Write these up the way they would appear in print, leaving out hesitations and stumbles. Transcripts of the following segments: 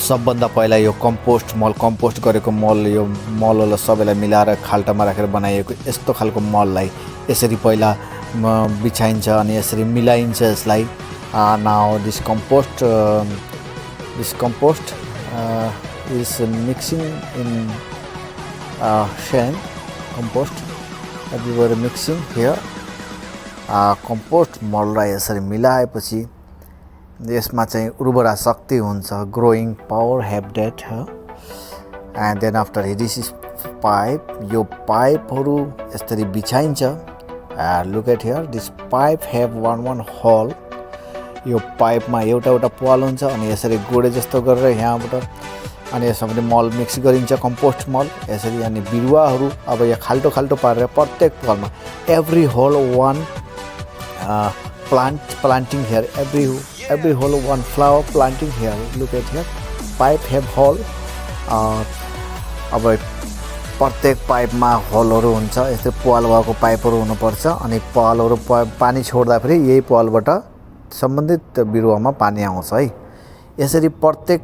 सबभन्दा पहिला यो कम्पोस्ट गरेको मल, यो मललाई सबैलाई मिलाएर खाल्टामा राखेर बनाइएको यस्तो खालको मललाई यसरी पहिला बिछाइन्छ अनि यसरी मिलाइन्छ यसलाई। Now this compost is mixing in sand compost that we were mixing here. Compost मललाई यसरी मिलाएपछि यसमा चाहिँ उर्वरा शक्ति हुन्छ, growing power have that. And then after this is pipe, यो पाइपहरू यसरी बिछाइन्छ। Look at here, this pipe have one hole. यो पाइपमा एउटा पाल हुन्छ अनि यसरी गोडे जस्तो गरेर यहाँबाट अनि यसमा पनि मल मिक्स गरिन्छ, कम्पोस्ट मल यसरी। अनि बिरुवाहरू अब यहाँ खाल्टो पारेर प्रत्येक पालमा every whole one planting here, every hole one flower planting here. Look at here, pipe have hole. अब प्रत्येक पाइपमा होलहरू हुन्छ, यस्तै पाल भएको पाइपहरू हुनुपर्छ। अनि पालहरू पानी छोड्दा फेरि यही पालबाट सम्बन्धित बिरुवामा पानी आउँछ है। यसरी प्रत्येक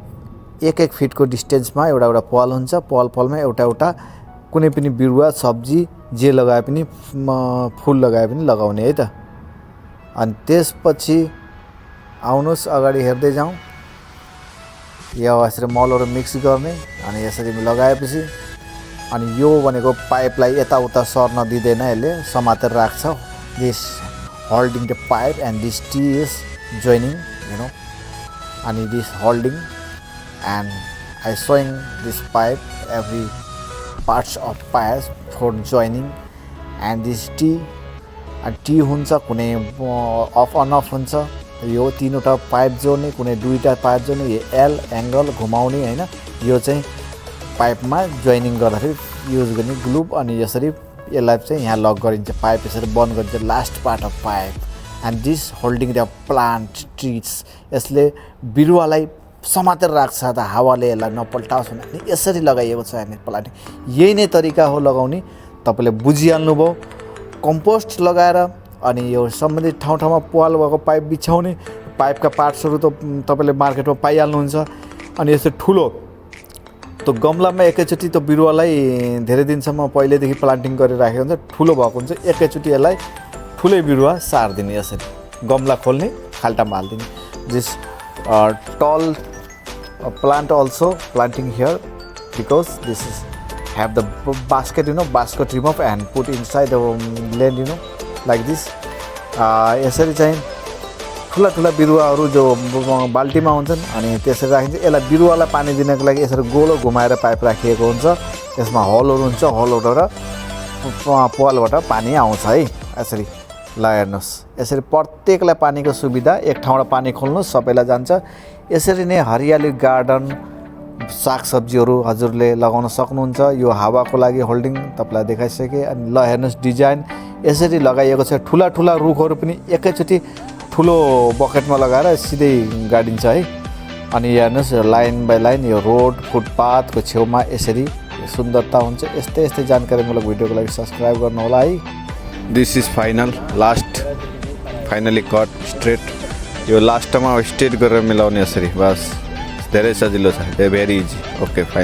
एक फिटको डिस्टेन्समा एउटा पाल हुन्छ। पालमा एउटा कुनै पनि बिरुवा, सब्जी जे लगाए पनि, फुल लगाए पनि लगाउने है त। अनि त्यसपछि आउनुहोस् अगाडि हेर्दै जाउँ। यो यसरी मलहरू मिक्स गर्ने अनि यसरी लगाएपछि अनि यो भनेको पाइपलाई यताउता सर्न दिँदैन, यसले समातेर राख्छ। This holding the pipe and this T is joining, you know. अनि this holding and I showing this pipe every parts of pipe for joining and this T हुन्छ, कुनै अफ अन अफ हुन्छ। यो तीनवटा पाइप जोड्ने, कुनै दुईवटा pipe जोड्ने, यो एल एङ्गल घुमाउने होइन। यो चाहिँ पाइपमा जोइनिङ गर्दाखेरि युज गर्ने ग्लुब। अनि यसरी यसलाई चाहिँ यहाँ लक गरिन्छ, पाइप यसरी बन्द गरिन्छ, last part of pipe. And this holding the plant trees, यसले बिरुवालाई समातेर राख्छ त, हावाले यसलाई नपल्टाओस् भने। अनि यसरी लगाइएको छ हामी प्लान्टिङ। यही नै तरिका हो लगाउने, तपाईँले बुझिहाल्नुभयो। कम्पोस्ट लगाएर अनि यो सम्बन्धित ठाउँमा पाल भएको पाइप बिछाउने, पाइपका पार्ट्सहरू त तपाईँले मार्केटमा पाइहाल्नुहुन्छ। अनि यस्तो ठुलो त्यो गमलामा एकैचोटि त्यो बिरुवालाई धेरै दिनसम्म पहिलेदेखि प्लान्टिङ गरेर राखेको हुन्छ, ठुलो भएको हुन्छ। एकैचोटि यसलाई ठुलै बिरुवा सार्दिने, यसरी गमला खोल्ने, खाल्टामा हालिदिने। दिस टल plant also planting here because this is have the basket, basket remove and put inside the land, like this. यसरी चाहिँ ठुला बिरुवाहरू जो बाल्टीमा हुन्छन् अनि त्यसरी राखिन्छ। यसलाई बिरुवालाई पानी दिनको लागि यसरी गोलो घुमाएर पाइप राखिएको हुन्छ। यसमा होलहरू हुन्छ, होलबाट पालबाट पानी आउँछ है। यसरी ल हेर्नुहोस्, यसरी प्रत्येकलाई पानीको सुविधा, एक ठाउँबाट पानी खोल्नुहोस् सबैलाई जान्छ। यसरी नै हरियाली गार्डन, सागसब्जीहरू हजुरले लगाउन सक्नुहुन्छ। यो हावाको लागि होल्डिङ तपाईँलाई देखाइसकेँ। अनि ल हेर्नुहोस् डिजाइन यसरी लगाइएको छ। ठुला रुखहरू पनि एकैचोटि ठुलो बकेटमा लगाएर सिधै गाडिन्छ है। अनि हेर्नुहोस् लाइन बाई लाइन यो रोड फुटपाथको छेउमा यसरी सुन्दरता हुन्छ। यस्तै जानकारीमूलक भिडियोको लागि सब्सक्राइब गर्नु होला है। This is finally cut straight. यो लास्टमा स्ट्रेट गरेर मिलाउने यसरी, बस धेरै सजिलो छ, भेरी इजी। Okay fine.